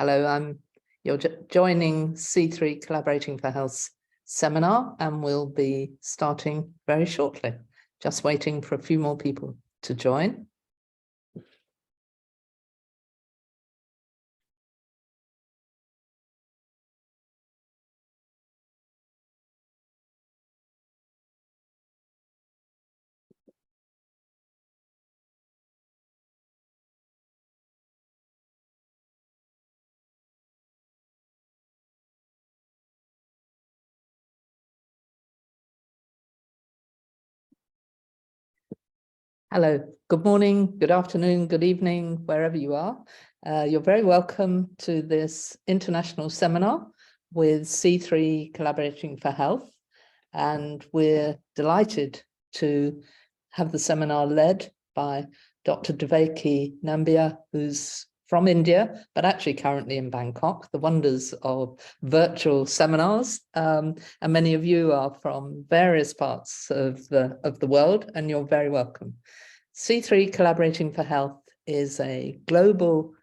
Hello, you're joining C3 Collaborating for Health seminar, and we'll be starting very shortly. Just waiting for a few more people to join. Hello, good morning, good afternoon, good evening, wherever you are. You're very welcome to this international seminar with C3 Collaborating for Health. And we're delighted to have the seminar led by Dr. Devaki Nambiar, who's from India, but actually currently in Bangkok, the wonders of virtual seminars. And many of you are from various parts of the world, and you're very welcome. C3 Collaborating for Health is a global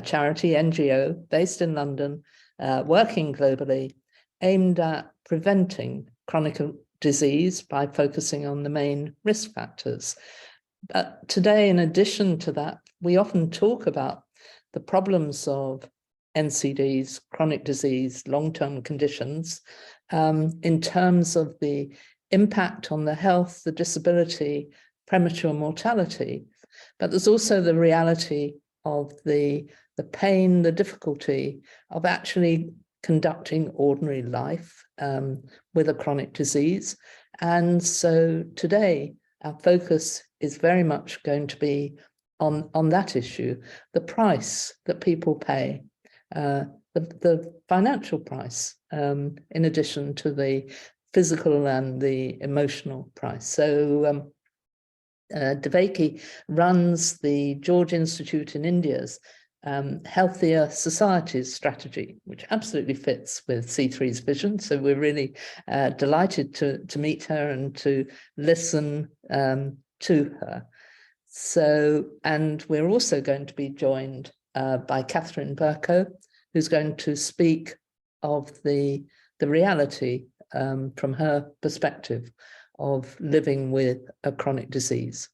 charity, NGO, based in London, working globally, aimed at preventing chronic disease by focusing on the main risk factors. But today, in addition to that, we often talk about the problems of NCDs, chronic disease, long-term conditions, in terms of the impact on the health, the disability, premature mortality. But there's also the reality of the pain, the difficulty of actually conducting ordinary life with a chronic disease. And so today, our focus is very much going to be on that issue, the price that people pay, the financial price, in addition to the physical and the emotional price. So Devaki runs the George Institute in India's Healthier Societies strategy, which absolutely fits with C3's vision. So we're really delighted to meet her and to listen to her. So, and we're also going to be joined by Catherine Burko, who's going to speak of the reality from her perspective of living with a chronic disease.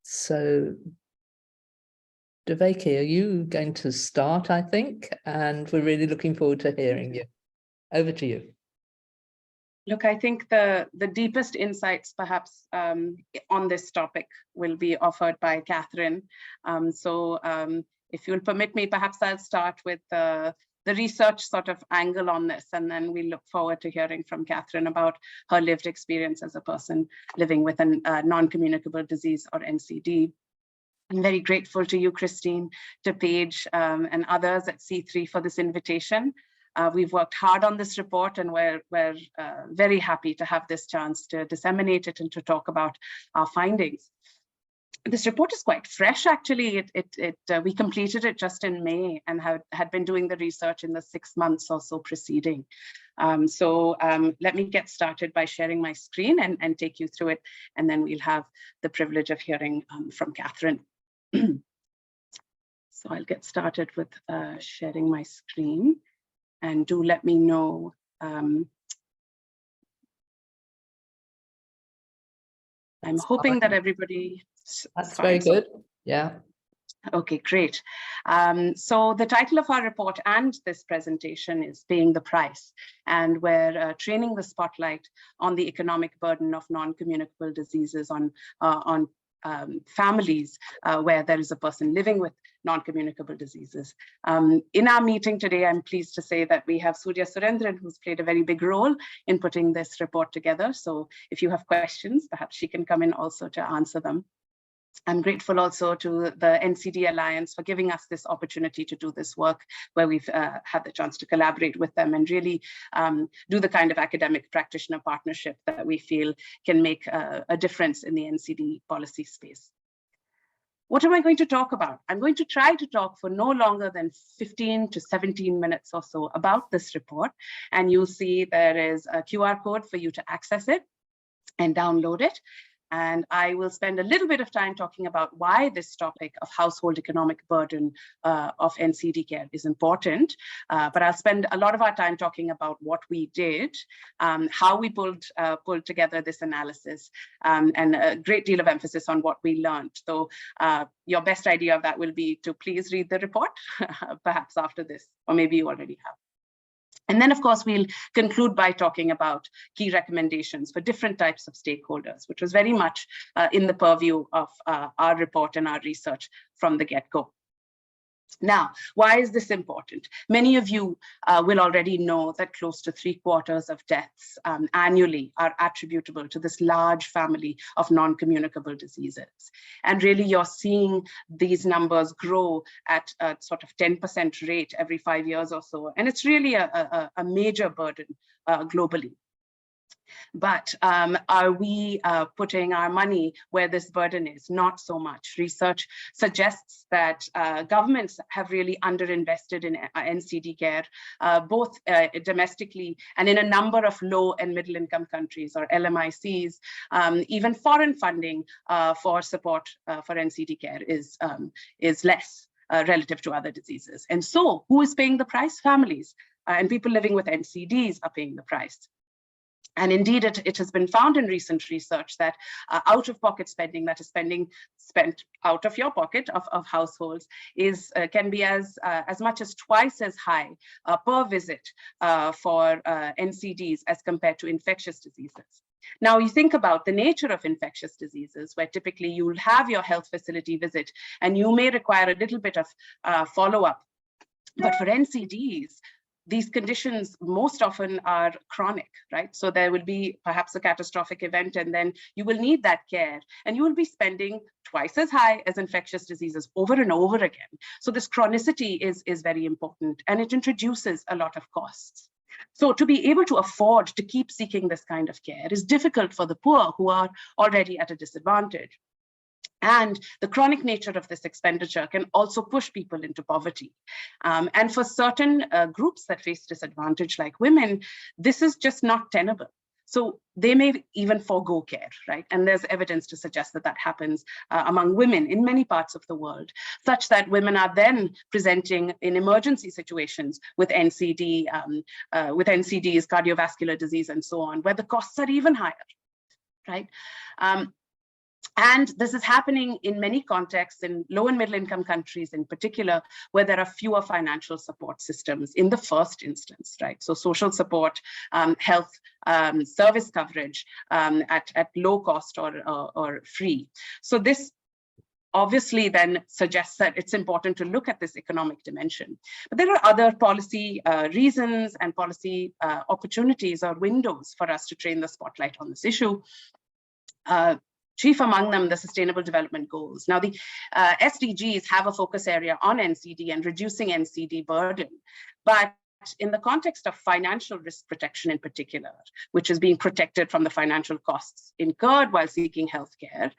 So, Devaki, are you going to start, I think? And we're really looking forward to hearing you. Over to you. Look, I think the deepest insights perhaps on this topic will be offered by Catherine. If you'll permit me, perhaps I'll start with the research sort of angle on this, and then we look forward to hearing from Catherine about her lived experience as a person living with a non-communicable disease, or NCD. I'm very grateful to you, Christine, to Paige and others at C3 for this invitation. We've worked hard on this report, and we're very happy to have this chance to disseminate it and to talk about our findings. This report is quite fresh, actually. We completed it just in May and had been doing the research in the 6 months or so preceding. Let me get started by sharing my screen and take you through it, and then we'll have the privilege of hearing from Catherine. So I'll get started with sharing my screen, and do let me know I'm hoping that everybody. That's very good. Yeah. Okay, great. So the title of our report and this presentation is Paying the Price, and we're training the spotlight on the economic burden of non-communicable diseases on families where there is a person living with non-communicable diseases. In our meeting today, I'm pleased to say that we have Surya Surendran, who's played a very big role in putting this report together. So if you have questions, perhaps she can come in also to answer them. I'm grateful also to the NCD Alliance for giving us this opportunity to do this work, where we've had the chance to collaborate with them and really do the kind of academic practitioner partnership that we feel can make a difference in the NCD policy space. What am I going to talk about? I'm going to try to talk for no longer than 15 to 17 minutes or so about this report, and you'll see there is a QR code for you to access it and download it. And I will spend a little bit of time talking about why this topic of household economic burden of NCD care is important. But I'll spend a lot of our time talking about what we did, how we pulled together this analysis, and a great deal of emphasis on what we learned. So your best idea of that will be to please read the report, perhaps after this, or maybe you already have. And then, of course, we'll conclude by talking about key recommendations for different types of stakeholders, which was very much in the purview of our report and our research from the get-go. Now, why is this important? Many of you will already know that close to 3/4 of deaths annually are attributable to this large family of non-communicable diseases. And really, you're seeing these numbers grow at a sort of 10% rate every 5 years or so. And it's really a major burden globally. But are we putting our money where this burden is? Not so much. Research suggests that governments have really underinvested in NCD care, both domestically and in a number of low and middle income countries, or LMICs. Even foreign funding for support for NCD care is less relative to other diseases. And so who is paying the price? Families. And people living with NCDs are paying the price. And indeed, it has been found in recent research that out-of-pocket spending, that is spent out of your pocket of households, can be as much as twice as high per visit for NCDs as compared to infectious diseases. Now, you think about the nature of infectious diseases, where typically you'll have your health facility visit and you may require a little bit of follow-up. But for NCDs, these conditions most often are chronic, right? So there will be perhaps a catastrophic event, and then you will need that care, and you will be spending twice as high as infectious diseases over and over again. So this chronicity is very important, and it introduces a lot of costs. So to be able to afford to keep seeking this kind of care is difficult for the poor, who are already at a disadvantage. And the chronic nature of this expenditure can also push people into poverty. And for certain groups that face disadvantage, like women, this is just not tenable. So they may even forego care, right? And there's evidence to suggest that that happens among women in many parts of the world, such that women are then presenting in emergency situations with NCDs, cardiovascular disease, and so on, where the costs are even higher, right? And this is happening in many contexts, in low and middle income countries in particular, where there are fewer financial support systems in the first instance, right? So social support, health service coverage at low cost or free. So this obviously then suggests that it's important to look at this economic dimension. But there are other policy reasons and policy opportunities or windows for us to train the spotlight on this issue. Chief among them, the Sustainable Development Goals. Now, the SDGs have a focus area on NCD and reducing NCD burden, but in the context of financial risk protection in particular, which is being protected from the financial costs incurred while seeking healthcare,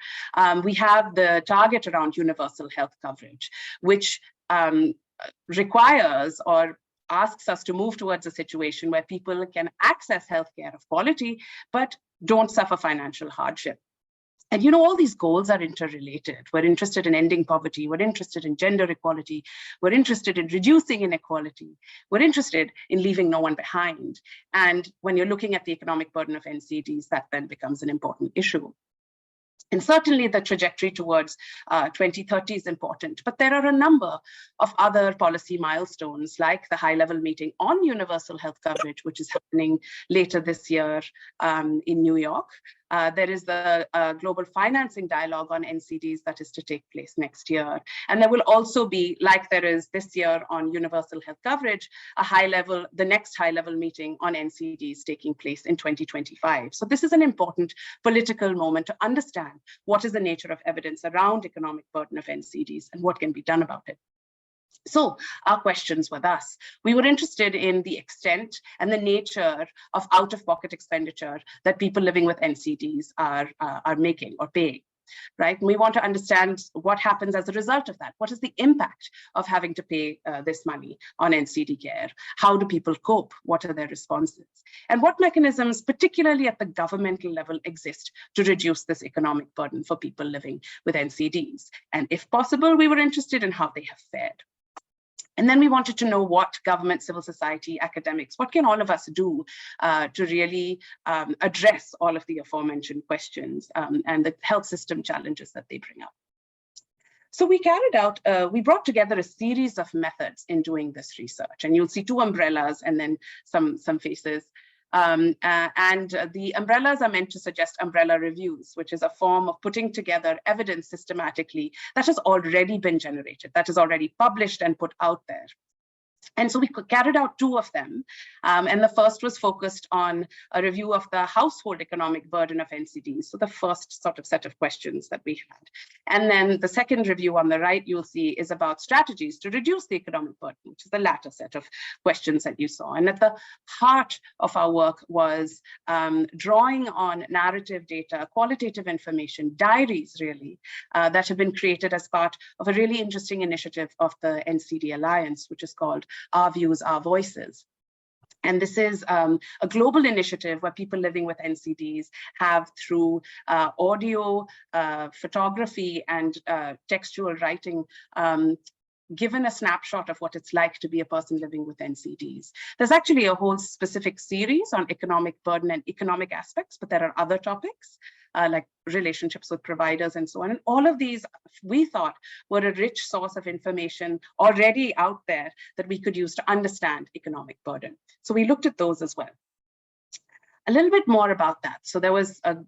we have the target around universal health coverage, which requires or asks us to move towards a situation where people can access healthcare of quality, but don't suffer financial hardship. And you know, all these goals are interrelated. We're interested in ending poverty. We're interested in gender equality. We're interested in reducing inequality. We're interested in leaving no one behind. And when you're looking at the economic burden of NCDs, that then becomes an important issue. And certainly the trajectory towards 2030 is important, but there are a number of other policy milestones, like the high-level meeting on universal health coverage, which is happening later this year in New York. There is the global financing dialogue on NCDs that is to take place next year. And there will also be, like there is this year on universal health coverage, the next high-level meeting on NCDs taking place in 2025. So this is an important political moment to understand what is the nature of evidence around economic burden of NCDs and what can be done about it. So our questions were thus: we were interested in the extent and the nature of out-of-pocket expenditure that people living with NCDs are making or paying. right? And we want to understand what happens as a result of that. What is the impact of having to pay this money on NCD care? How do people cope? What are their responses? And what mechanisms, particularly at the governmental level, exist to reduce this economic burden for people living with NCDs? And if possible, we were interested in how they have fared. And then we wanted to know what government, civil society, academics, what can all of us do to really address all of the aforementioned questions and the health system challenges that they bring up. So we carried out, we brought together a series of methods in doing this research. And you'll see two umbrellas and then some faces. The umbrellas are meant to suggest umbrella reviews, which is a form of putting together evidence systematically that has already been generated, that is already published and put out there. And so we carried out two of them. And the first was focused on a review of the household economic burden of NCDs. So the first sort of set of questions that we had. And then the second review on the right, you'll see, is about strategies to reduce the economic burden, which is the latter set of questions that you saw. And at the heart of our work was drawing on narrative data, qualitative information, diaries really, that have been created as part of a really interesting initiative of the NCD Alliance, which is called Our Views, Our Voices. And this is a global initiative where people living with NCDs have, through audio, photography, and textual writing, given a snapshot of what it's like to be a person living with NCDs. There's actually a whole specific series on economic burden and economic aspects, but there are other topics like relationships with providers and so on. And all of these, we thought, were a rich source of information already out there that we could use to understand economic burden. So we looked at those as well. A little bit more about that. So there was a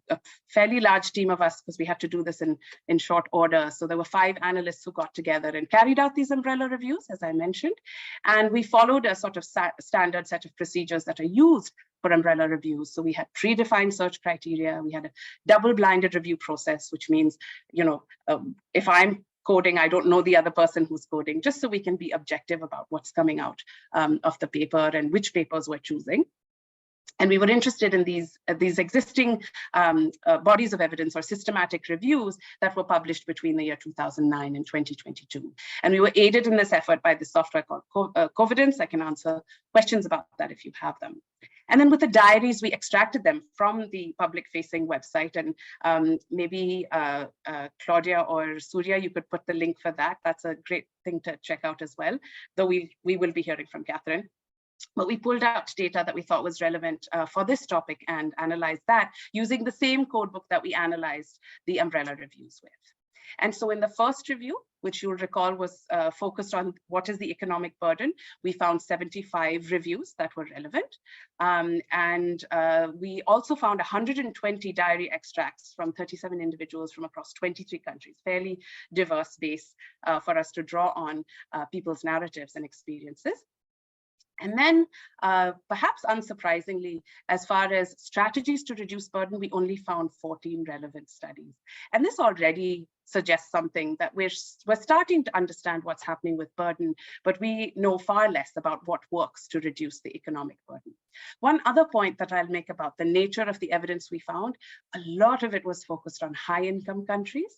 fairly large team of us, because we had to do this in short order. So there were 5 analysts who got together and carried out these umbrella reviews, as I mentioned. And we followed a sort of standard set of procedures that are used for umbrella reviews. So we had predefined search criteria. We had a double-blinded review process, which means, you know, if I'm coding, I don't know the other person who's coding, just so we can be objective about what's coming out of the paper and which papers we're choosing. And we were interested in these existing bodies of evidence or systematic reviews that were published between the year 2009 and 2022. And we were aided in this effort by the software called Covidence. I can answer questions about that if you have them. And then with the diaries, we extracted them from the public-facing website. And maybe Claudia or Surya, you could put the link for that. That's a great thing to check out as well, though we will be hearing from Catherine. But we pulled out data that we thought was relevant for this topic and analyzed that using the same codebook that we analyzed the umbrella reviews with. And so in the first review, which you'll recall was focused on what is the economic burden, we found 75 reviews that were relevant. We also found 120 diary extracts from 37 individuals from across 23 countries, fairly diverse base for us to draw on people's narratives and experiences. And then, perhaps unsurprisingly, as far as strategies to reduce burden, we only found 14 relevant studies. And this already suggests something that we're starting to understand what's happening with burden, but we know far less about what works to reduce the economic burden. One other point that I'll make about the nature of the evidence we found, a lot of it was focused on high-income countries,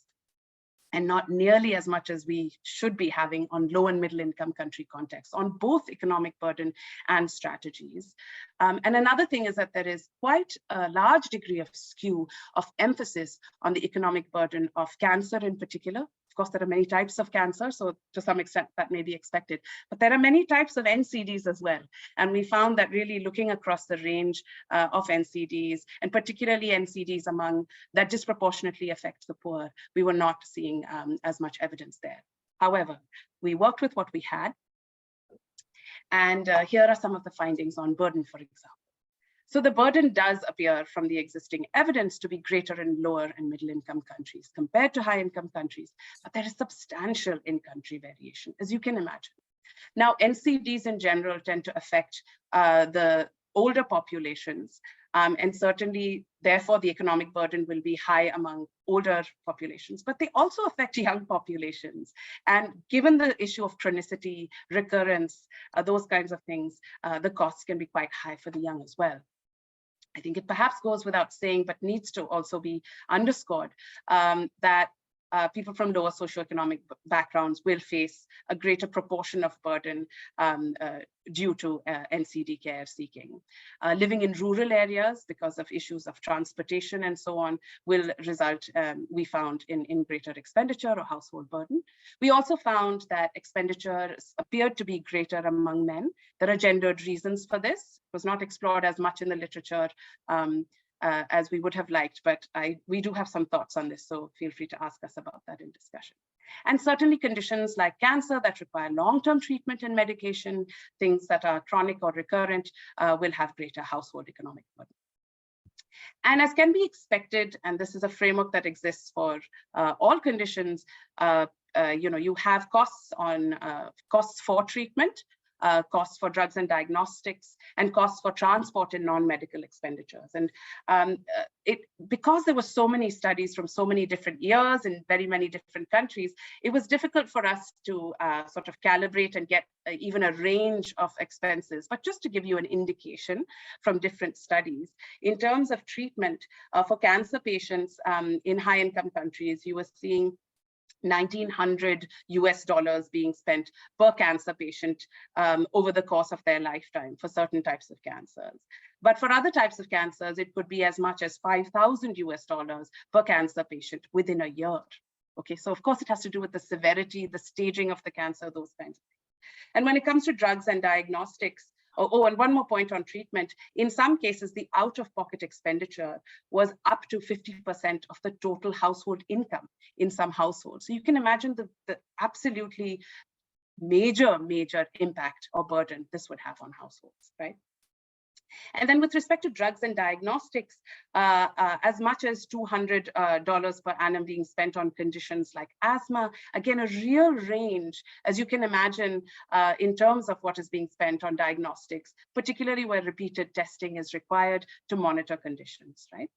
and not nearly as much as we should be having on low and middle income country contexts, on both economic burden and strategies. And another thing is that there is quite a large degree of skew of emphasis on the economic burden of cancer in particular. Of course, there are many types of cancer, so to some extent that may be expected, but there are many types of NCDs as well. And we found that really looking across the range of NCDs, and particularly NCDs among that disproportionately affect the poor, we were not seeing as much evidence there. However, we worked with what we had. And here are some of the findings on burden, for example. So the burden does appear from the existing evidence to be greater in lower and middle income countries compared to high income countries, but there is substantial in-country variation, as you can imagine. Now, NCDs in general tend to affect the older populations, and certainly, therefore, the economic burden will be high among older populations, but they also affect young populations. And given the issue of chronicity, recurrence, those kinds of things, the costs can be quite high for the young as well. I think it perhaps goes without saying, but needs to also be underscored, that people from lower socioeconomic backgrounds will face a greater proportion of burden due to NCD care seeking. Living in rural areas because of issues of transportation and so on will result, we found, in greater expenditure or household burden. We also found that expenditures appeared to be greater among men. There are gendered reasons for this. It was not explored as much in the literature as we would have liked, but we do have some thoughts on this, so feel free to ask us about that in discussion. And certainly conditions like cancer that require long-term treatment and medication, things that are chronic or recurrent, will have greater household economic burden. And as can be expected, and this is a framework that exists for all conditions, you have costs for treatment, costs for drugs and diagnostics, and costs for transport and non-medical expenditures. And because there were so many studies from so many different years in very many different countries, it was difficult for us to sort of calibrate and get even a range of expenses. But just to give you an indication from different studies, in terms of treatment for cancer patients in high-income countries, you were seeing $1,900 being spent per cancer patient over the course of their lifetime for certain types of cancers. But for other types of cancers, it could be as much as $5,000 per cancer patient within a year. Okay, so of course it has to do with the severity, the staging of the cancer, those kinds of things. And when it comes to drugs and diagnostics, and one more point on treatment. In some cases, the out-of-pocket expenditure was up to 50% of the total household income in some households. So you can imagine the absolutely major impact or burden this would have on households, right? And then with respect to drugs and diagnostics, as much as $200 per annum being spent on conditions like asthma, again, a real range, as you can imagine, in terms of what is being spent on diagnostics, particularly where repeated testing is required to monitor conditions, right?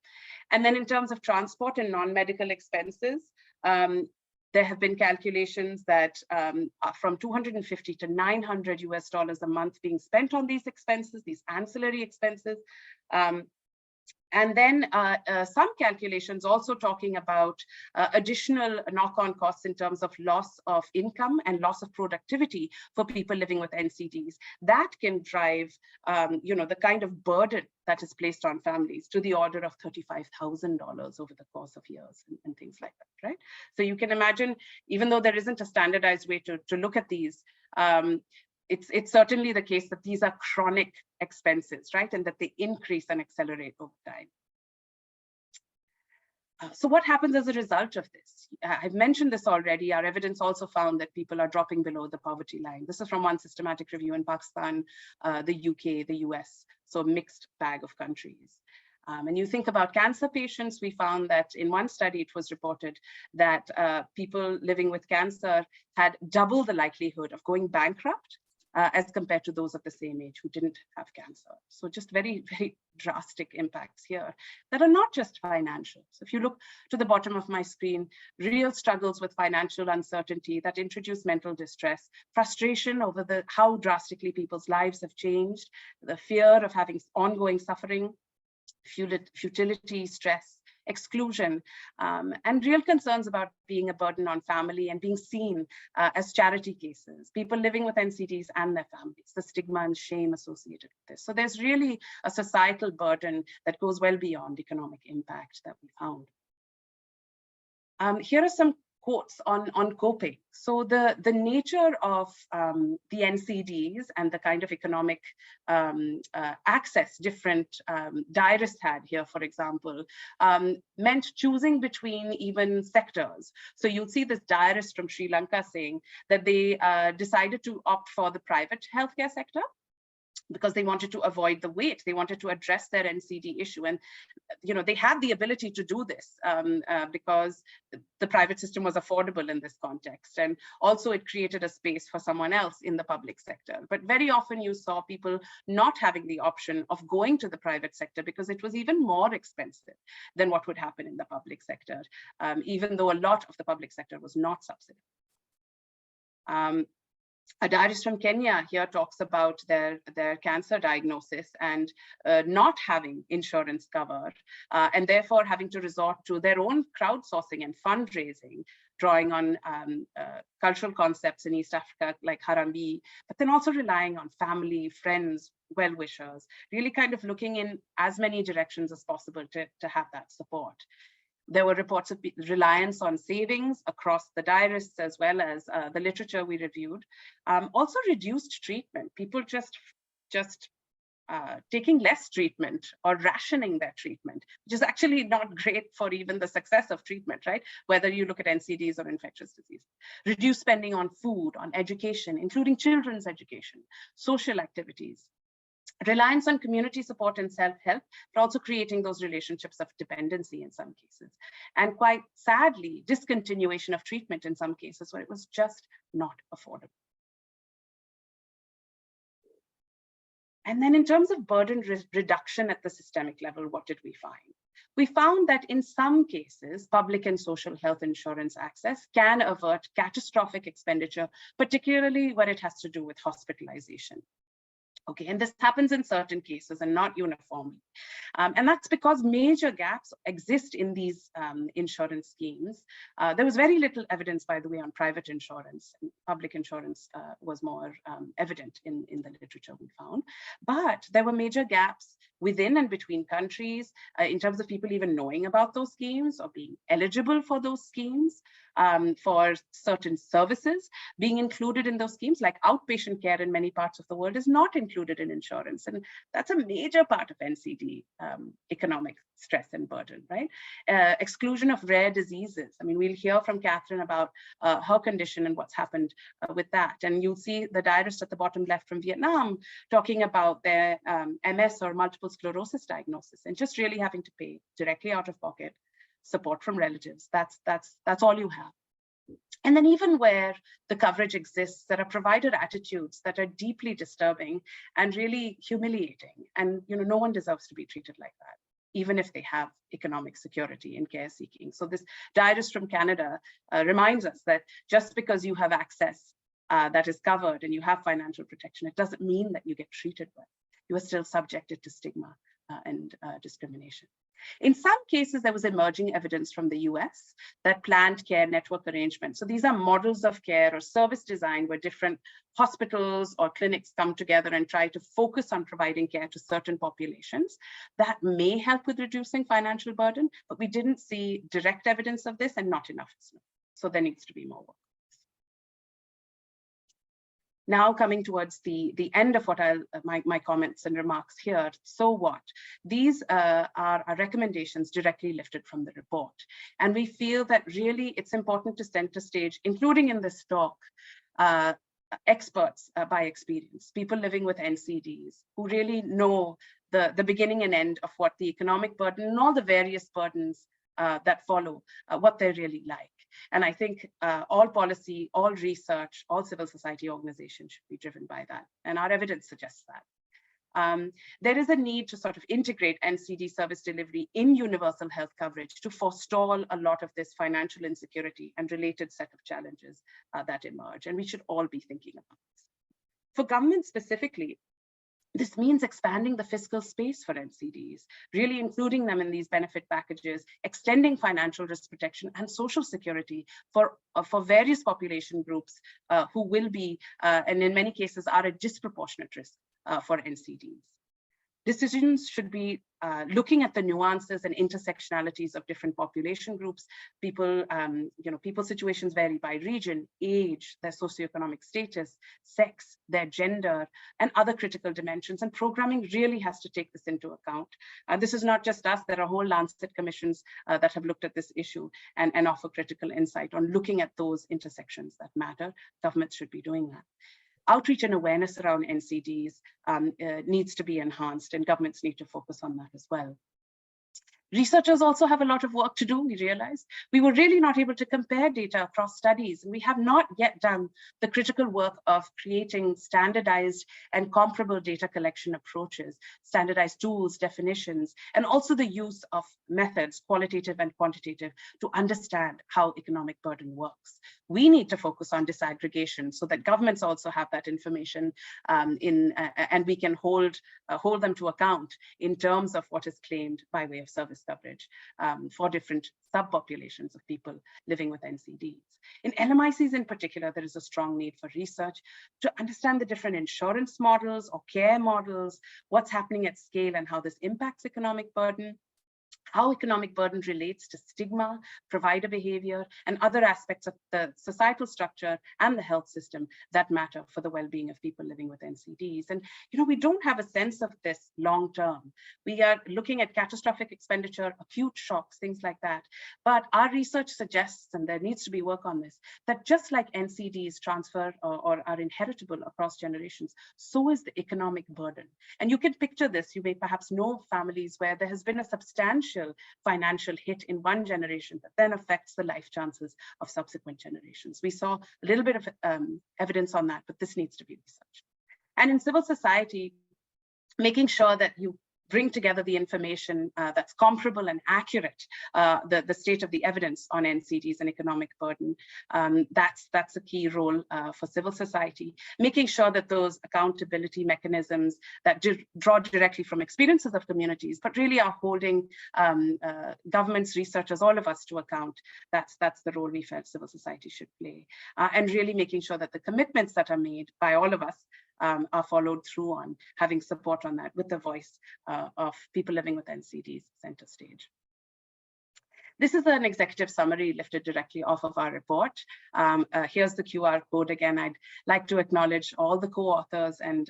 And then in terms of transport and non-medical expenses, there have been calculations that from $250 to $900 a month being spent on these expenses, these ancillary expenses. And then some calculations also talking about additional knock-on costs in terms of loss of income and loss of productivity for people living with NCDs. That can drive, the kind of burden that is placed on families to the order of $35,000 over the course of years and things like that, right? So you can imagine, even though there isn't a standardized way to look at these, it's certainly the case that these are chronic expenses, right? And that they increase and accelerate over time. So what happens as a result of this? I've mentioned this already. Our evidence also found that people are dropping below the poverty line. This is from one systematic review in Pakistan, the UK, the US, so a mixed bag of countries. And you think about cancer patients, we found that in one study, it was reported that people living with cancer had double the likelihood of going bankrupt as compared to those of the same age who didn't have cancer. So just very drastic impacts here that are not just financial. So if you look to the bottom of my screen, real struggles with financial uncertainty that introduce mental distress, frustration over how drastically people's lives have changed, the fear of having ongoing suffering, futility, stress, exclusion, and real concerns about being a burden on family and being seen as charity cases, people living with NCDs and their families, the stigma and shame associated with this. So there's really a societal burden that goes well beyond economic impact that we found. Here are some quotes on coping. So the nature of the NCDs and the kind of economic access different diarists had here, for example, meant choosing between even sectors. So you'll see this diarist from Sri Lanka saying that they decided to opt for the private healthcare sector because they wanted to avoid the wait. They wanted to address their NCD issue. And, they had the ability to do this because the private system was affordable in this context. And also it created a space for someone else in the public sector. But very often you saw people not having the option of going to the private sector because it was even more expensive than what would happen in the public sector, even though a lot of the public sector was not subsidized. A diarist from Kenya here talks about their cancer diagnosis and not having insurance cover, and therefore having to resort to their own crowdsourcing and fundraising, drawing on cultural concepts in East Africa like Harambee, but then also relying on family, friends, well-wishers, really kind of looking in as many directions as possible to have that support. There were reports of reliance on savings across the diarists as well as the literature we reviewed. Also reduced treatment, people just taking less treatment or rationing their treatment, which is actually not great for even the success of treatment, right? Whether you look at NCDs or infectious disease. Reduced spending on food, on education, including children's education, social activities. Reliance on community support and self-help, but also creating those relationships of dependency in some cases. And quite sadly, discontinuation of treatment in some cases where it was just not affordable. And then in terms of burden reduction at the systemic level, what did we find? We found that in some cases, public and social health insurance access can avert catastrophic expenditure, particularly when it has to do with hospitalization. Okay, and this happens in certain cases and not uniformly. And that's because major gaps exist in these insurance schemes. There was very little evidence, by the way, on private insurance. Public insurance was more evident in the literature we found. But there were major gaps within and between countries in terms of people even knowing about those schemes or being eligible for those schemes, for certain services being included in those schemes, like outpatient care in many parts of the world is not included in insurance. And that's a major part of NCD economic stress and burden, right? Exclusion of rare diseases. I mean, we'll hear from Catherine about her condition and what's happened with that. And you'll see the diarist at the bottom left from Vietnam talking about their MS or multiple sclerosis diagnosis and just really having to pay directly out of pocket, support from relatives. That's all you have. And then even where the coverage exists, there are provider attitudes that are deeply disturbing and really humiliating. And no one deserves to be treated like that, even if they have economic security in care seeking. So this diarist from Canada reminds us that just because you have access that is covered and you have financial protection, it doesn't mean that you get treated well. You are still subjected to stigma and discrimination. In some cases, there was emerging evidence from the US that planned care network arrangements. So these are models of care or service design where different hospitals or clinics come together and try to focus on providing care to certain populations. That may help with reducing financial burden, but we didn't see direct evidence of this and not enough. So there needs to be more work. Now coming towards the end of what my comments and remarks here. So what? These are recommendations directly lifted from the report. And we feel that really it's important to center stage, including in this talk, experts by experience, people living with NCDs who really know the beginning and end of what the economic burden and all the various burdens that follow, what they're really like. And I think all policy, all research, all civil society organizations should be driven by that. And our evidence suggests that. There is a need to sort of integrate NCD service delivery in universal health coverage to forestall a lot of this financial insecurity and related set of challenges that emerge. And we should all be thinking about this. For government specifically, this means expanding the fiscal space for NCDs, really including them in these benefit packages, extending financial risk protection and social security for various population groups who will be, and in many cases are at disproportionate risk for NCDs. Decisions should be looking at the nuances and intersectionalities of different population groups. People's situations vary by region, age, their socioeconomic status, sex, their gender, and other critical dimensions. And programming really has to take this into account. This is not just us. There are whole Lancet commissions that have looked at this issue and offer critical insight on looking at those intersections that matter. Governments should be doing that. Outreach and awareness around NCDs needs to be enhanced, and governments need to focus on that as well. Researchers also have a lot of work to do, we realized. We were really not able to compare data across studies, and we have not yet done the critical work of creating standardized and comparable data collection approaches, standardized tools, definitions, and also the use of methods, qualitative and quantitative, to understand how economic burden works. We need to focus on disaggregation so that governments also have that information and we can hold them to account in terms of what is claimed by way of service coverage for different subpopulations of people living with NCDs. In LMICs in particular, there is a strong need for research to understand the different insurance models or care models, what's happening at scale and how this impacts economic burden, how economic burden relates to stigma, provider behavior, and other aspects of the societal structure and the health system that matter for the well-being of people living with NCDs. And, we don't have a sense of this long term. We are looking at catastrophic expenditure, acute shocks, things like that. But our research suggests, and there needs to be work on this, that just like NCDs transfer or are inheritable across generations, so is the economic burden. And you can picture this. You may perhaps know families where there has been a substantial financial hit in one generation that then affects the life chances of subsequent generations. We saw a little bit of evidence on that, but this needs to be researched. And in civil society, making sure that you bring together the information that's comparable and accurate, the state of the evidence on NCDs and economic burden. That's a key role for civil society, making sure that those accountability mechanisms that draw directly from experiences of communities, but really are holding governments, researchers, all of us to account. That's the role we felt civil society should play. And really making sure that the commitments that are made by all of us are followed through on, having support on that with the voice of people living with NCDs center stage. This is an executive summary lifted directly off of our report. Here's the QR code again. I'd like to acknowledge all the co-authors and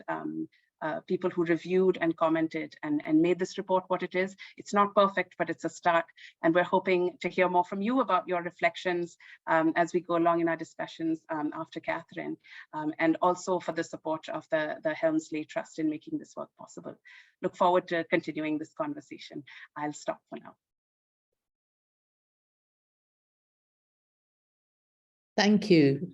people who reviewed and commented and made this report what it is. It's not perfect, but it's a start. And we're hoping to hear more from you about your reflections as we go along in our discussions after Catherine, and also for the support of the Helmsley Trust in making this work possible. Look forward to continuing this conversation. I'll stop for now. Thank you,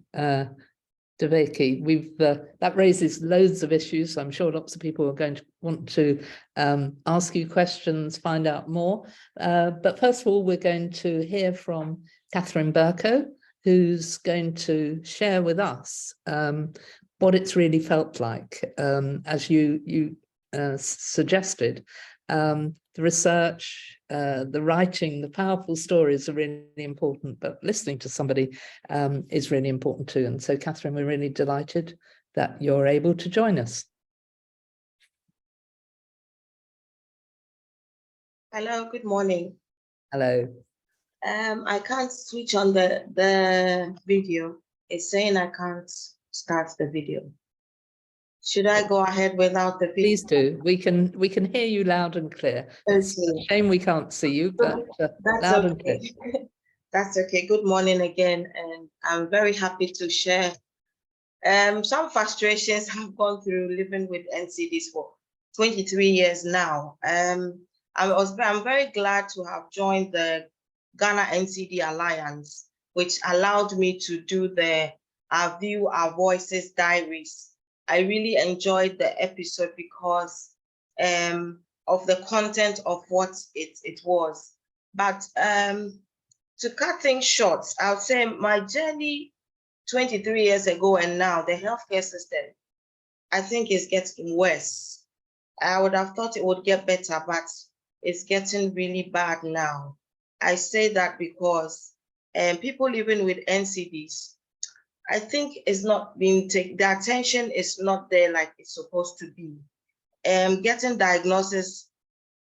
Devaki. That raises loads of issues. I'm sure lots of people are going to want to ask you questions, find out more. But first of all, we're going to hear from Catherine Berko, who's going to share with us what it's really felt like, as you suggested. The research, the writing, the powerful stories are really important, but listening to somebody is really important too. And so, Catherine, we're really delighted that you're able to join us. Hello, good morning. Hello. I can't switch on the video. It's saying I can't start the video. Should I go ahead without the video? Please do. We can hear you loud and clear. It's a shame we can't see you, but loud and clear. That's okay. Good morning again, and I'm very happy to share some frustrations I've gone through living with NCDs for 23 years now. I'm very glad to have joined the Ghana NCD Alliance, which allowed me to do the Our View, Our Voices diaries. I really enjoyed the episode because of the content of what it was. But to cut things short, I would say my journey 23 years ago and now, the healthcare system, I think is getting worse. I would have thought it would get better, but it's getting really bad now. I say that because people living with NCDs, I think it's not being taken, the attention is not there like it's supposed to be. Getting diagnosis,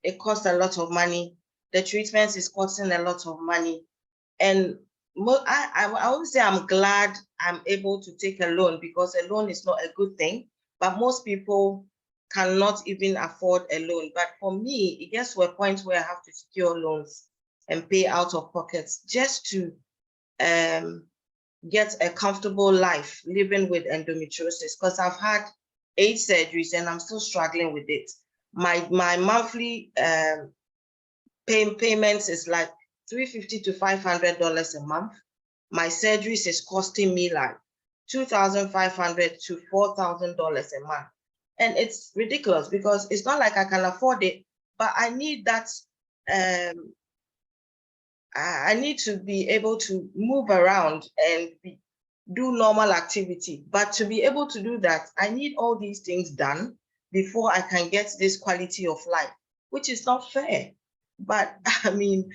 it costs a lot of money. The treatment is costing a lot of money. And I would say I'm glad I'm able to take a loan, because a loan is not a good thing, but most people cannot even afford a loan. But for me, it gets to a point where I have to secure loans and pay out of pockets just to get a comfortable life living with endometriosis, because I've had 8 surgeries and I'm still struggling with it. My monthly payments is like $350 to $500 a month. My surgeries is costing me like $2,500 to $4,000 a month. And it's ridiculous because it's not like I can afford it, but I need that. I need to be able to move around and do normal activity. But to be able to do that, I need all these things done before I can get this quality of life, which is not fair. But I mean,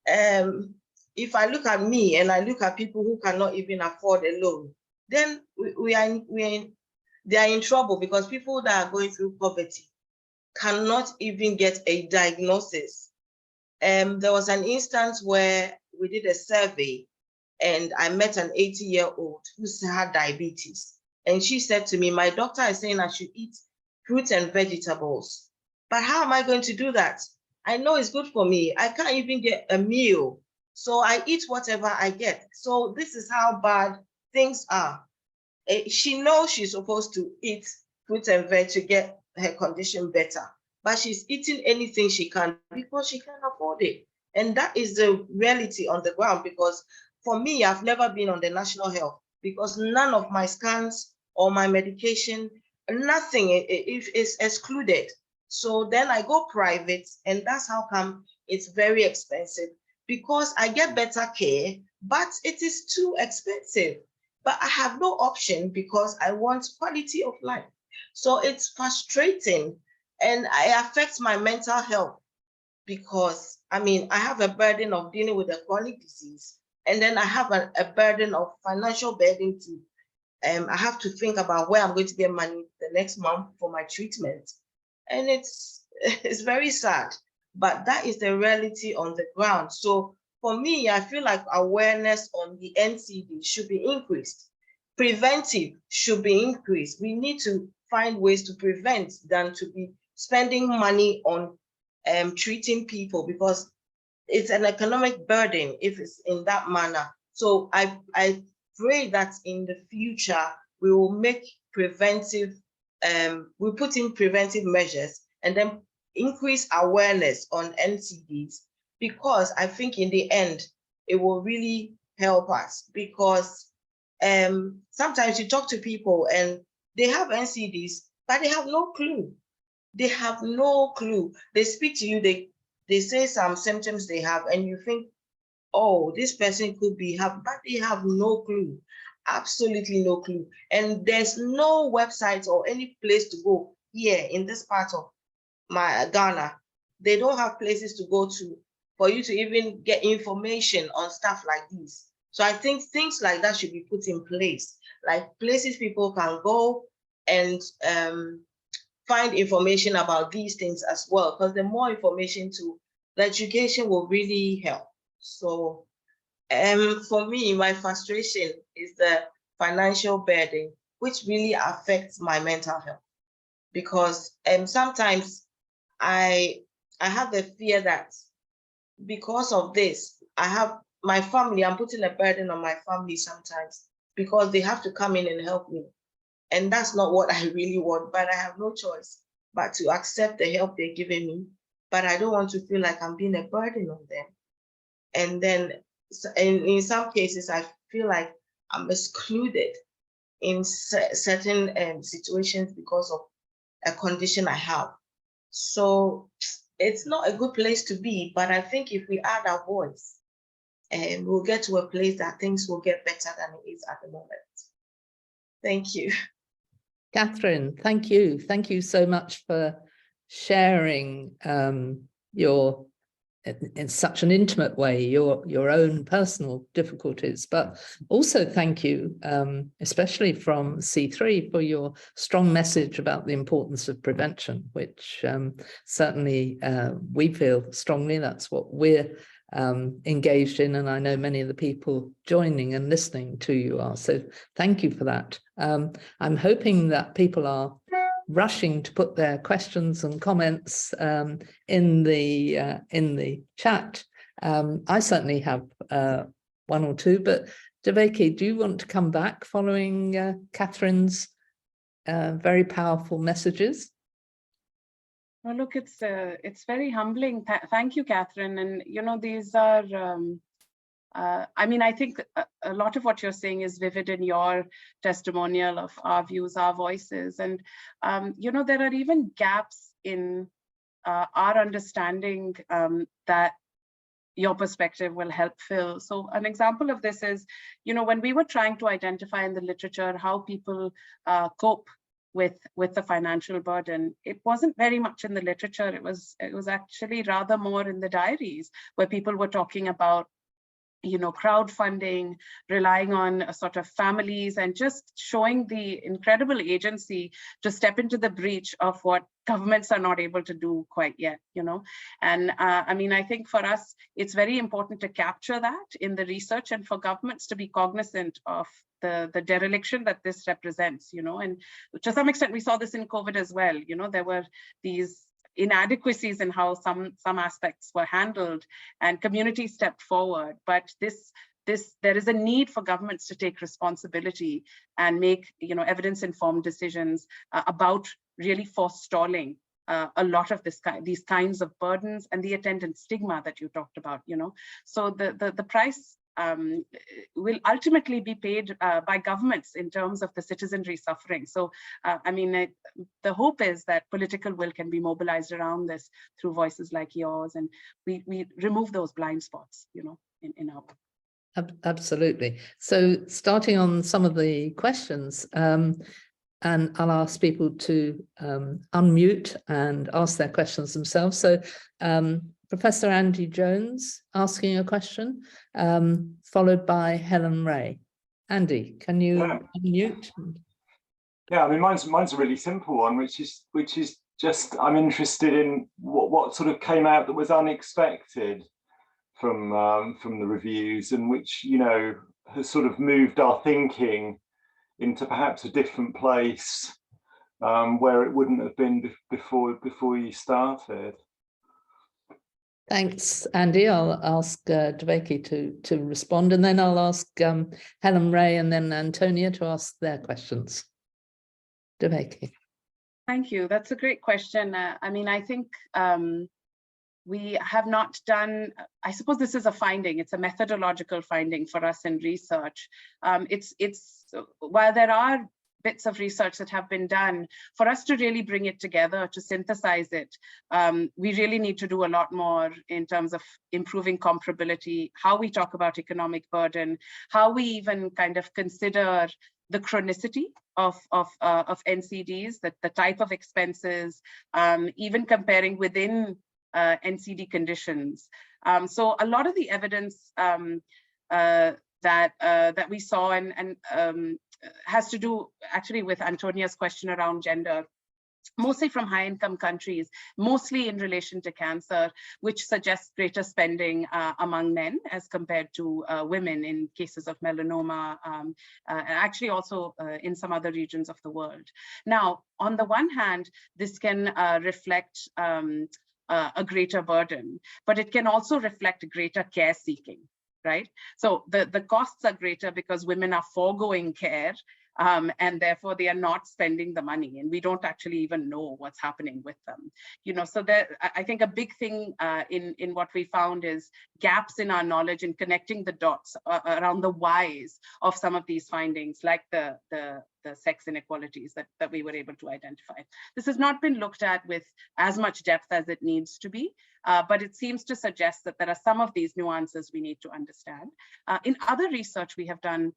if I look at me and I look at people who cannot even afford a loan, then they are in trouble, because people that are going through poverty cannot even get a diagnosis. There was an instance where we did a survey and I met an 80-year-old who had diabetes. And she said to me, my doctor is saying I should eat fruits and vegetables, but how am I going to do that? I know it's good for me. I can't even get a meal. So I eat whatever I get. So this is how bad things are. She knows she's supposed to eat fruits and veg to get her condition better, but she's eating anything she can because she can't afford it. And that is the reality on the ground, because for me, I've never been on the national health because none of my scans or my medication, nothing is excluded. So then I go private, and that's how come it's very expensive, because I get better care, but it is too expensive. But I have no option because I want quality of life. So it's frustrating, and it affects my mental health because, I mean, I have a burden of dealing with a chronic disease, and then I have a burden of financial burden too. I have to think about where I'm going to get money the next month for my treatment. And it's very sad, but that is the reality on the ground. So for me, I feel like awareness on the NCD should be increased. Preventive should be increased. We need to find ways to prevent than to be spending money on treating people, because it's an economic burden if it's in that manner. So I pray that in the future we will make preventive, we put in preventive measures and then increase awareness on NCDs, because I think in the end it will really help us. Because sometimes you talk to people and they have NCDs, but they have no clue. They have no clue. They speak to you, they say some symptoms they have, and you think, oh, this person could be but they have no clue, absolutely no clue. And there's no website or any place to go here in this part of my Ghana. They don't have places to go to for you to even get information on stuff like this. So I think things like that should be put in place, like places people can go and find information about these things as well, because the more information the education will really help. So for me, my frustration is the financial burden, which really affects my mental health, because sometimes I have the fear that because of this, I have my family, I'm putting a burden on my family sometimes, because they have to come in and help me. And that's not what I really want, but I have no choice but to accept the help they're giving me. But I don't want to feel like I'm being a burden on them. And then in some cases, I feel like I'm excluded in certain situations because of a condition I have. So it's not a good place to be, but I think if we add our voice, we'll get to a place that things will get better than it is at the moment. Thank you. Catherine, thank you. Thank you so much for sharing your, in such an intimate way, your own personal difficulties, but also thank you, especially from C3, for your strong message about the importance of prevention, which certainly we feel strongly. That's what we're engaged in, and I know many of the people joining and listening to you are. So thank you for that. I'm hoping that people are rushing to put their questions and comments in the chat. I certainly have one or two, but Devaki, do you want to come back following Catherine's very powerful messages? Well, look, it's very humbling. Thank you, Catherine. And these are. I mean, I think a lot of what you're saying is vivid in your testimonial of our views, our voices, and there are even gaps in our understanding that your perspective will help fill. So an example of this is, when we were trying to identify in the literature how people cope with the financial burden, it wasn't very much in the literature. It was actually rather more in the diaries, where people were talking about crowdfunding, relying on a sort of families, and just showing the incredible agency to step into the breach of what governments are not able to do quite yet, And I mean, I think for us, it's very important to capture that in the research, and for governments to be cognizant of the dereliction that this represents, and to some extent, we saw this in COVID as well. There were these inadequacies in how some aspects were handled, and communities stepped forward. But there is a need for governments to take responsibility and make evidence-informed decisions about really forestalling a lot of these kinds of burdens and the attendant stigma that you talked about. So the price will ultimately be paid by governments in terms of the citizenry suffering. So, I mean, the hope is that political will can be mobilized around this through voices like yours, and we remove those blind spots, in our work. Absolutely. So starting on some of the questions, and I'll ask people to unmute and ask their questions themselves. So Professor Andy Jones asking a question, followed by Helen Ray. Andy, can you unmute? Yeah, I mean, mine's a really simple one, which is just, I'm interested in what sort of came out that was unexpected from the reviews, and which has sort of moved our thinking into perhaps a different place where it wouldn't have been before you started. Thanks, Andy. I'll ask Devaki to respond, and then I'll ask Helen Ray and then Antonia to ask their questions. Devaki. Thank you. That's a great question. I mean, I think we have not done, I suppose this is a finding, it's a methodological finding for us in research. While there are bits of research that have been done, for us to really bring it together, to synthesize it, we really need to do a lot more in terms of improving comparability, how we talk about economic burden, how we even kind of consider the chronicity of NCDs, the type of expenses, even comparing within NCD conditions. So a lot of the evidence that we saw and has to do actually with Antonia's question around gender, mostly from high-income countries, mostly in relation to cancer, which suggests greater spending among men as compared to women in cases of melanoma, and actually also in some other regions of the world. Now, on the one hand, this can reflect a greater burden, but it can also reflect greater care seeking, right? So the costs are greater because women are foregoing care, and therefore they are not spending the money, and we don't actually even know what's happening with them. So I think a big thing in what we found is gaps in our knowledge in connecting the dots around the whys of some of these findings, like the sex inequalities that we were able to identify. This has not been looked at with as much depth as it needs to be, but it seems to suggest that there are some of these nuances we need to understand. In other research we have done,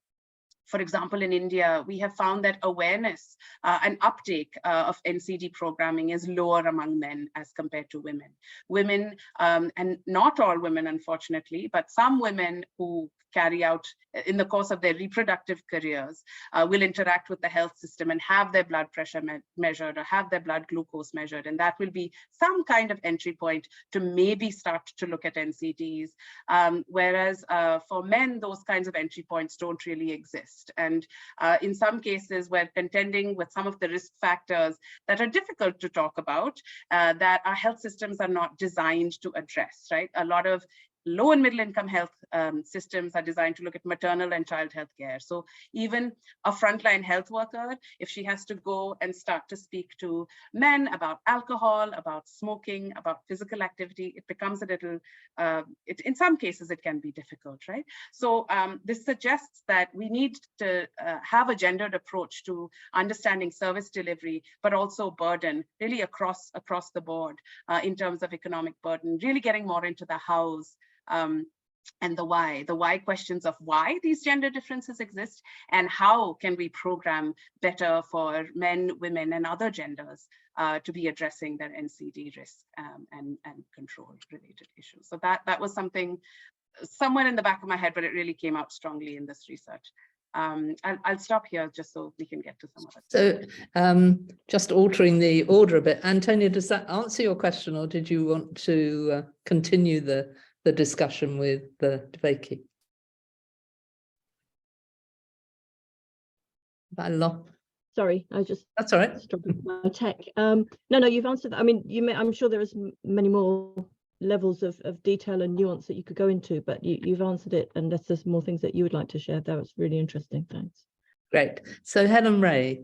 for example, in India, we have found that awareness and uptake of NCD programming is lower among men as compared to women. Women, and not all women, unfortunately, but some women who carry out in the course of their reproductive careers will interact with the health system and have their blood pressure measured or have their blood glucose measured. And that will be some kind of entry point to maybe start to look at NCDs. Whereas for men, those kinds of entry points don't really exist. And in some cases, we're contending with some of the risk factors that are difficult to talk about, that our health systems are not designed to address, right? A lot of low and middle income health systems are designed to look at maternal and child health care. So even a frontline health worker, if she has to go and start to speak to men about alcohol, about smoking, about physical activity, it becomes a little, in some cases, it can be difficult, right? So this suggests that we need to have a gendered approach to understanding service delivery, but also burden, really across the board in terms of economic burden, really getting more into the hows, and the why questions of why these gender differences exist, and how can we program better for men, women, and other genders to be addressing their NCD risk and control related issues. So that was something somewhere in the back of my head, but it really came out strongly in this research. I'll stop here just so we can get to some of it. So just altering the order a bit, Antonia, does that answer your question, or did you want to continue the discussion with Devaki? Sorry, I just That's all right. struggled with my tech. No, you've answered that. I mean, I'm sure there is many more levels of detail and nuance that you could go into, but you've answered it, unless there's more things that you would like to share. That was really interesting. Thanks. Great. So Helen Ray,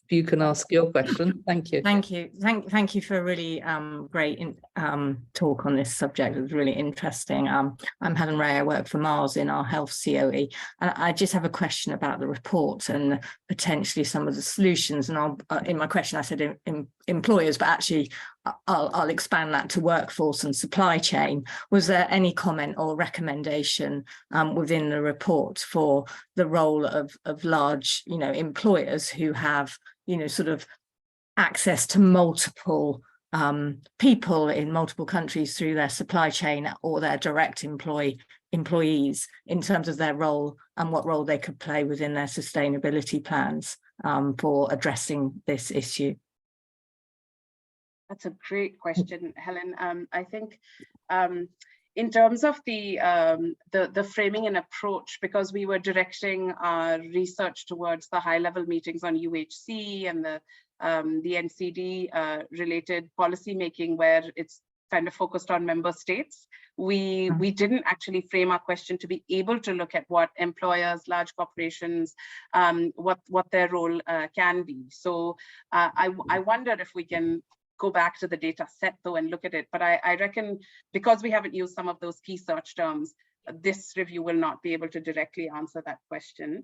if you can ask your question. Thank you. Thank you. Thank you for a really great talk on this subject. It was really interesting. I'm Helen Ray. I work for Mars in our health COE. And I just have a question about the report and potentially some of the solutions. And in my question, I said employers, but actually I'll expand that to workforce and supply chain. Was there any comment or recommendation within the report for the role of large, employers who have, sort of access to multiple people in multiple countries through their supply chain or their direct employees in terms of their role and what role they could play within their sustainability plans for addressing this issue? That's a great question, Helen. I think in terms of the framing and approach, because we were directing our research towards the high-level meetings on UHC and the NCD related policy making, where it's kind of focused on member states, we didn't actually frame our question to be able to look at what employers, large corporations, what their role can be. So I wonder if we can go back to the data set though and look at it. But I reckon because we haven't used some of those key search terms, this review will not be able to directly answer that question.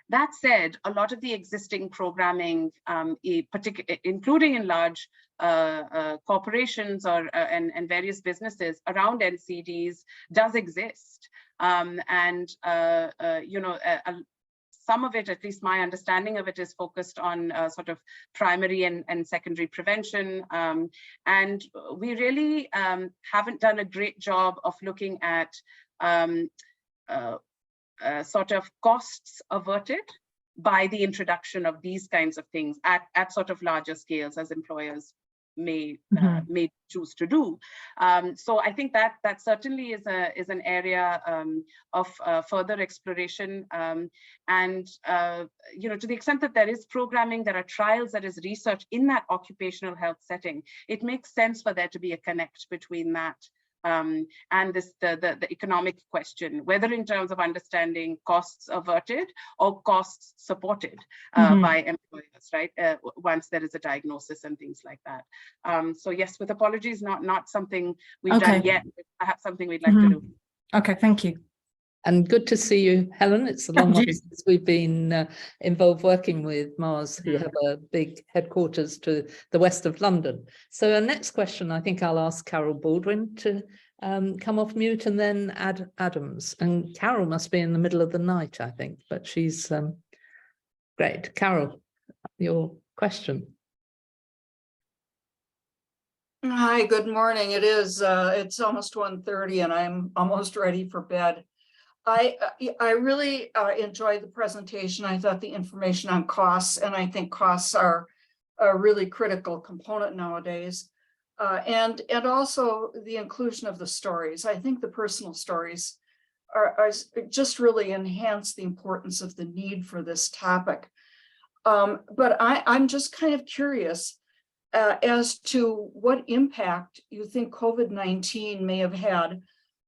That said, a lot of the existing programming, including in large corporations and various businesses around NCDs, does exist. Some of it, at least my understanding of it, is focused on sort of primary and secondary prevention. And we really haven't done a great job of looking at sort of costs averted by the introduction of these kinds of things at sort of larger scales, as employers may choose to do. So I think that certainly is an area of further exploration, and to the extent that there is programming, there are trials, there is research in that occupational health setting, it makes sense for there to be a connect between that and the economic question, whether in terms of understanding costs averted or costs supported by employers, right? Once there is a diagnosis and things like that. So yes, with apologies, not something we've done yet, but perhaps something we'd like to do. Okay, thank you. And good to see you, Helen. It's a long while since we've been involved working with Mars, who have a big headquarters to the west of London. So our next question, I think I'll ask Carol Baldwin to come off mute, and then Adams. And Carol must be in the middle of the night, I think, but she's great. Carol, your question. Hi, good morning. It's almost 1:30 and I'm almost ready for bed. I really enjoyed the presentation. I thought the information on costs, and I think costs are a really critical component nowadays. And also the inclusion of the stories. I think the personal stories are just really enhance the importance of the need for this topic. But I'm just kind of curious, as to what impact you think COVID-19 may have had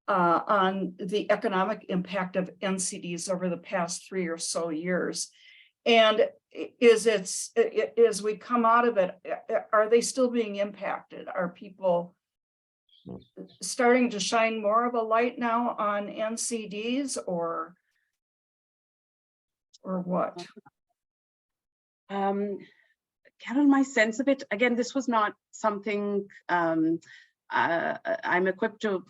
on the economic impact of NCDs over the past 3 or so years. And as we come out of it, are they still being impacted? Are people starting to shine more of a light now on NCDs or what? Carol, my sense of it, again, this was not something I'm equipped to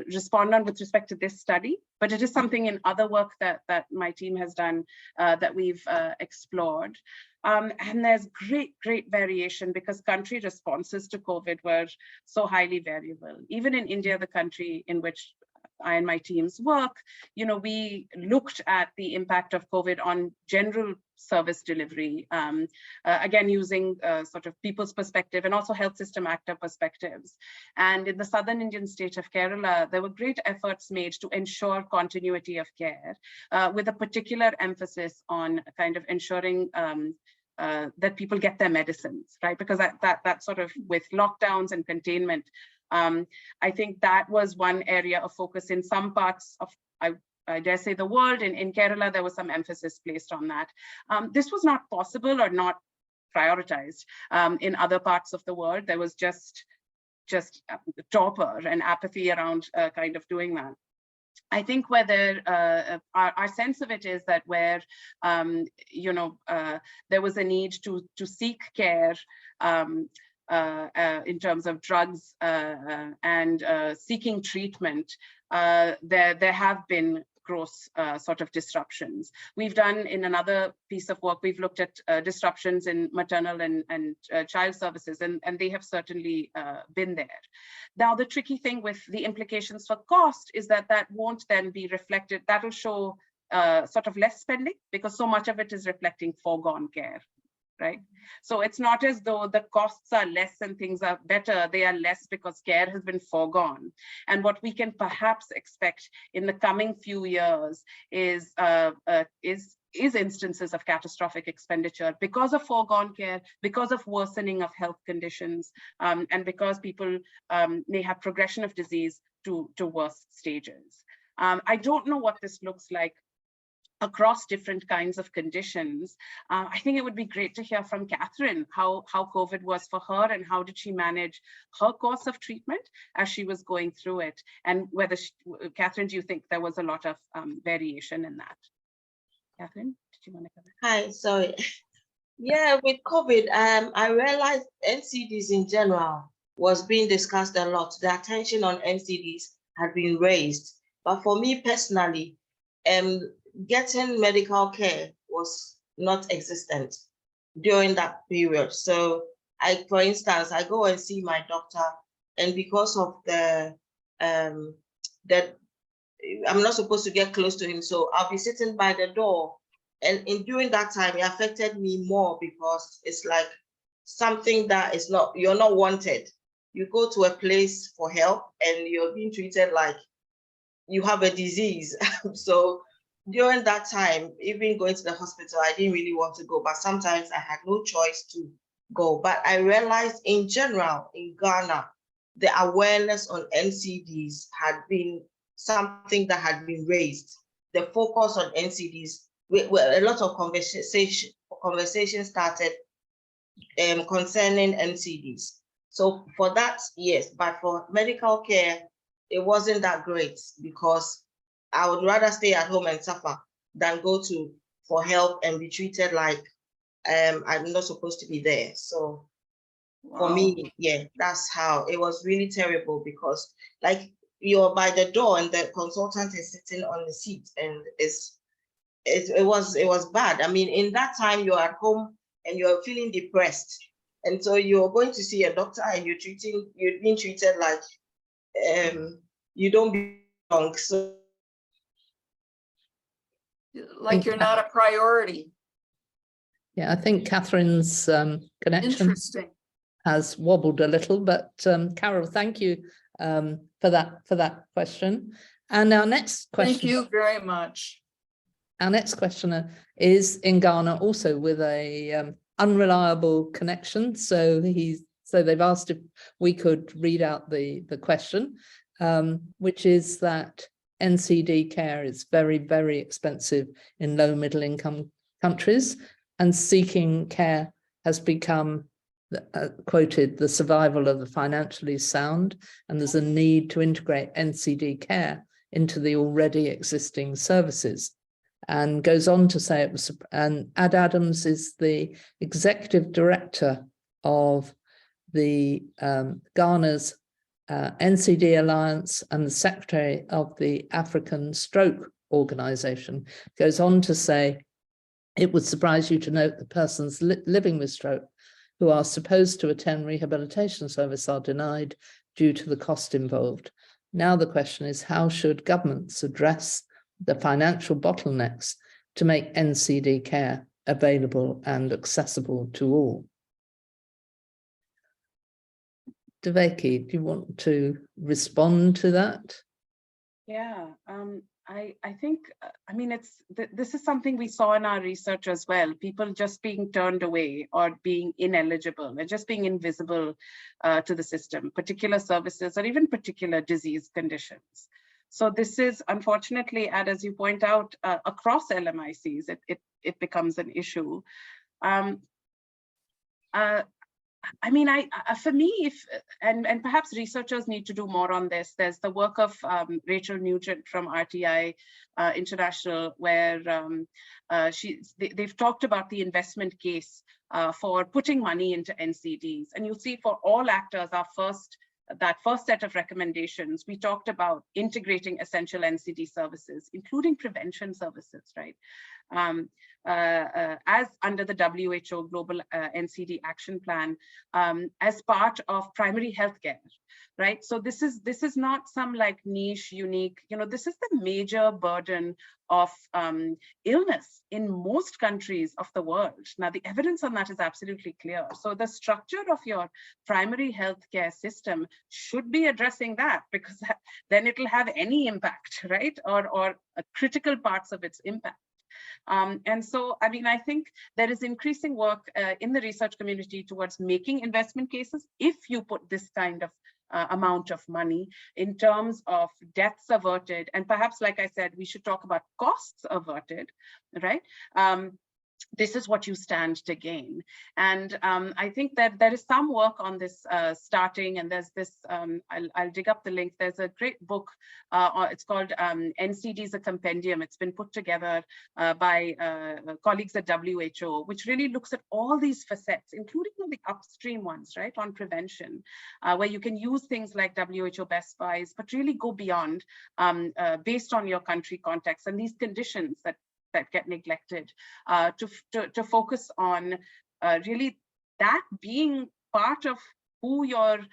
respond on with respect to this study, but it is something in other work that my team has done that we've explored. And there's great variation because country responses to COVID were so highly variable. Even in India, the country in which I and my teams work, we looked at the impact of COVID on general service delivery, again, using sort of people's perspective and also health system actor perspectives. And in the southern Indian state of Kerala, there were great efforts made to ensure continuity of care with a particular emphasis on kind of ensuring that people get their medicines, right? Because that sort of with lockdowns and containment, I think that was one area of focus in some parts of, I dare say, the world. In Kerala, there was some emphasis placed on that. This was not possible or not prioritized in other parts of the world. There was just torpor and apathy around kind of doing that. I think whether our sense of it is that where there was a need to seek care in terms of drugs and seeking treatment, there have been gross sort of disruptions. We've done in another piece of work, we've looked at disruptions in maternal and child services, and they have certainly been there. Now, the tricky thing with the implications for cost is that won't then be reflected. That'll show sort of less spending because so much of it is reflecting foregone care. Right? So it's not as though the costs are less and things are better. They are less because care has been foregone. And what we can perhaps expect in the coming few years is instances of catastrophic expenditure because of foregone care, because of worsening of health conditions, and because people may have progression of disease to worse stages. I don't know what this looks like across different kinds of conditions. I think it would be great to hear from Catherine how COVID was for her and how did she manage her course of treatment as she was going through it, and whether Catherine, do you think there was a lot of variation in that? Catherine, did you want to cover? Hi, sorry. Yeah, with COVID, I realized NCDs in general was being discussed a lot. The attention on NCDs had been raised, but for me personally, getting medical care was not existent during that period. So for instance, I go and see my doctor, and because of that I'm not supposed to get close to him, so I'll be sitting by the door. And during that time, it affected me more because it's like something that is not, you're not wanted. You go to a place for help and you're being treated like you have a disease. So during that time, even going to the hospital, I didn't really want to go, but sometimes I had no choice to go. But I realized in general, in Ghana, the awareness on NCDs had been something that had been raised. The focus on NCDs, a lot of conversation started concerning NCDs. So for that, yes, but for medical care, it wasn't that great because I would rather stay at home and suffer than go for help and be treated like I'm not supposed to be there. So for me, yeah, that's how it was really terrible because like you're by the door and the consultant is sitting on the seat and it was bad. I mean, in that time you're at home and you're feeling depressed. And so you're going to see a doctor and you're being treated like you don't belong. So like you're not a priority. Yeah, I think Catherine's connection has wobbled a little, but Carol, thank you for that question. And our next question. Thank you very much. Our next questioner is in Ghana, also with a unreliable connection. So he's So they've asked if we could read out the question, which is that NCD care is very, very expensive in low middle income countries, and seeking care has become quoted the survival of the financially sound, and there's a need to integrate NCD care into the already existing services. And goes on to say it was, and Ad Adams is the executive director of the Ghana's NCD Alliance and the secretary of the African Stroke Organization, goes on to say, it would surprise you to note that persons living with stroke who are supposed to attend rehabilitation service are denied due to the cost involved. Now the question is, how should governments address the financial bottlenecks to make NCD care available and accessible to all? Devaki, do you want to respond to that? Yeah, I think, I mean, this is something we saw in our research as well, people just being turned away or being ineligible and just being invisible to the system, particular services or even particular disease conditions. So this is unfortunately, as you point out, across LMICs, it becomes an issue. I mean, for me, and perhaps researchers need to do more on this. There's the work of Rachel Nugent from RTI International, where they've talked about the investment case for putting money into NCDs. And you'll see for all actors, that first set of recommendations, we talked about integrating essential NCD services, including prevention services, right? As under the WHO Global NCD Action Plan, as part of primary healthcare, right? So this is not some like niche, unique, this is the major burden of illness in most countries of the world. Now, the evidence on that is absolutely clear. So the structure of your primary healthcare system should be addressing that, because then it'll have any impact, right? Or critical parts of its impact. And so, I mean, I think there is increasing work in the research community towards making investment cases if you put this kind of amount of money in terms of deaths averted. And perhaps, like I said, we should talk about costs averted, right? This is what you stand to gain. And I think that there is some work on this starting, and there's this, I'll dig up the link. There's a great book, it's called NCDs, a Compendium. It's been put together by colleagues at WHO, which really looks at all these facets, including the upstream ones, right, on prevention, where you can use things like WHO best buys, but really go beyond based on your country context and these conditions that get neglected, to focus on really that being part of who you're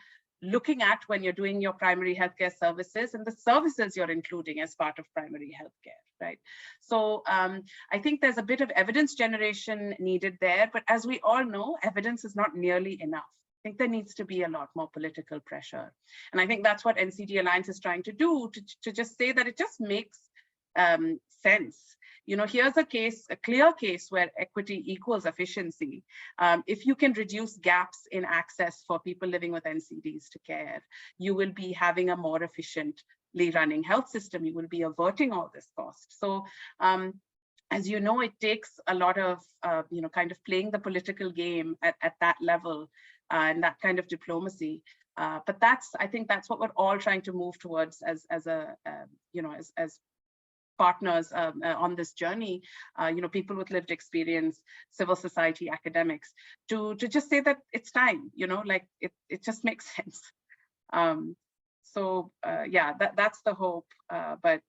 looking at when you're doing your primary healthcare services and the services you're including as part of primary healthcare, right? So I think there's a bit of evidence generation needed there, but as we all know, evidence is not nearly enough. I think there needs to be a lot more political pressure. And I think that's what NCD Alliance is trying to do, to just say that it just makes sense. Here's a case, a clear case where equity equals efficiency. If you can reduce gaps in access for people living with NCDs to care, you will be having a more efficiently running health system. You will be averting all this cost. So, as you know, it takes a lot of, kind of playing the political game at that level and that kind of diplomacy. But I think that's what we're all trying to move towards as partners on this journey, people with lived experience, civil society, academics, to just say that it's time, like it just makes sense. Yeah, that's the hope, but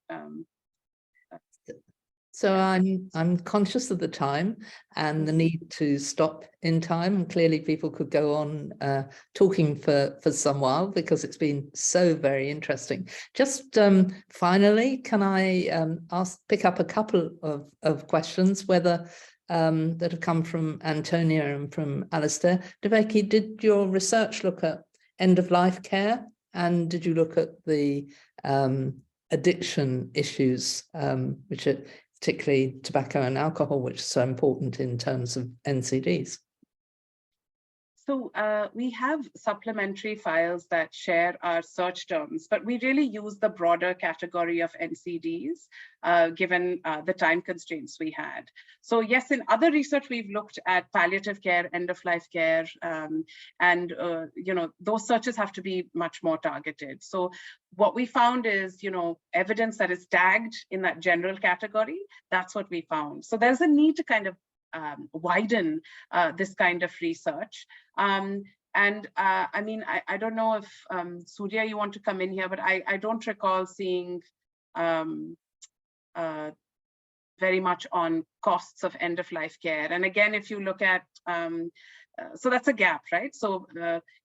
so I'm conscious of the time and the need to stop in time, and clearly people could go on talking for some while because it's been so very interesting. Just finally, can I pick up a couple of questions, whether that have come from Antonia and from Alistair. Devaki, did your research look at end-of-life care, and did you look at the addiction issues, which are particularly tobacco and alcohol, which is so important in terms of NCDs? So we have supplementary files that share our search terms, but we really use the broader category of NCDs, given the time constraints we had. So yes, in other research, we've looked at palliative care, end-of-life care, and those searches have to be much more targeted. So what we found is, evidence that is tagged in that general category, that's what we found. So there's a need to kind of widen this kind of research. I mean, I don't know if Surya, you want to come in here, but I don't recall seeing very much on costs of end-of-life care. And again, if you look at, so that's a gap, right? So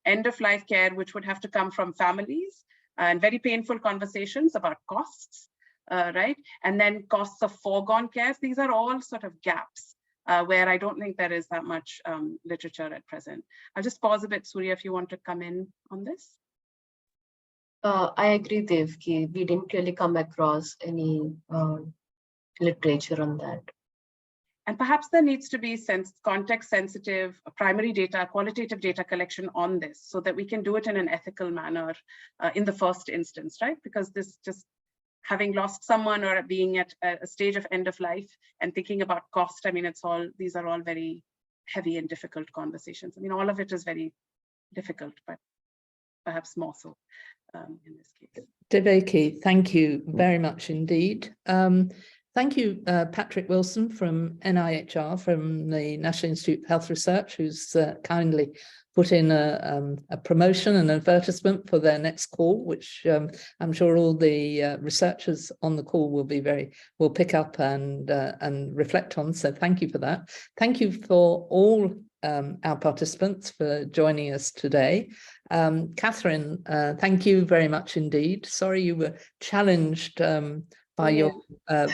end-of-life care, which would have to come from families and very painful conversations about costs, right? And then costs of foregone care, these are all sort of gaps. Where I don't think there is that much literature at present. I'll just pause a bit, Surya, if you want to come in on this. I agree, Devaki. We didn't really come across any literature on that. And perhaps there needs to be context-sensitive primary data, qualitative data collection on this so that we can do it in an ethical manner in the first instance, right? Because this just having lost someone or being at a stage of end of life and thinking about cost, I mean, these are all very heavy and difficult conversations. I mean, all of it is very difficult, but perhaps more so in this case. Devaki, thank you very much indeed. Thank you, Patrick Wilson from NIHR, from the National Institute of Health Research, who's kindly put in a promotion and advertisement for their next call, which I'm sure all the researchers on the call will pick up and reflect on. So thank you for that. Thank you for all our participants for joining us today. Catherine, thank you very much indeed. Sorry you were challenged by your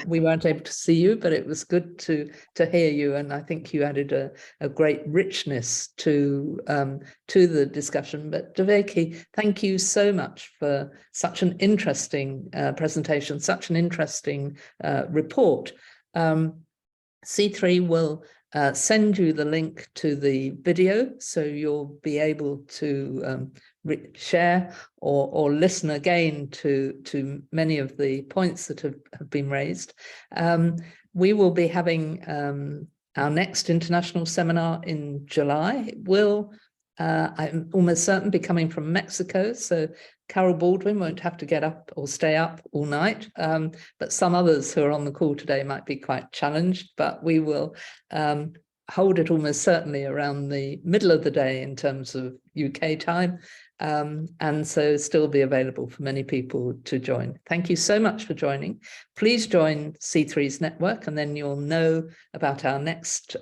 we weren't able to see you, but it was good to hear you, and I think you added a great richness to the discussion. But Devaki, thank you so much for such an interesting presentation, such an interesting report. C3 will send you the link to the video, so you'll be able to share or listen again to many of the points that have been raised. We will be having our next international seminar in July. It will, I'm almost certain, be coming from Mexico, so Carol Baldwin won't have to get up or stay up all night, but some others who are on the call today might be quite challenged, but we will hold it almost certainly around the middle of the day in terms of UK time, and so still be available for many people to join. Thank you so much for joining. Please join C3's network, and then you'll know about our next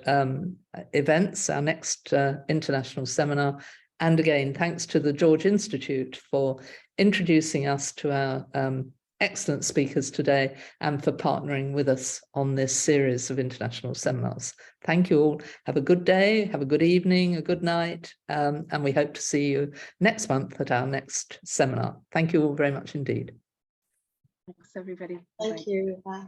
events, our next international seminar. And again, thanks to the George Institute for introducing us to our excellent speakers today and for partnering with us on this series of international seminars. Thank you all. Have a good day, have a good evening, a good night, and we hope to see you next month at our next seminar. Thank you all very much indeed. Thanks, everybody. Thank you. Bye.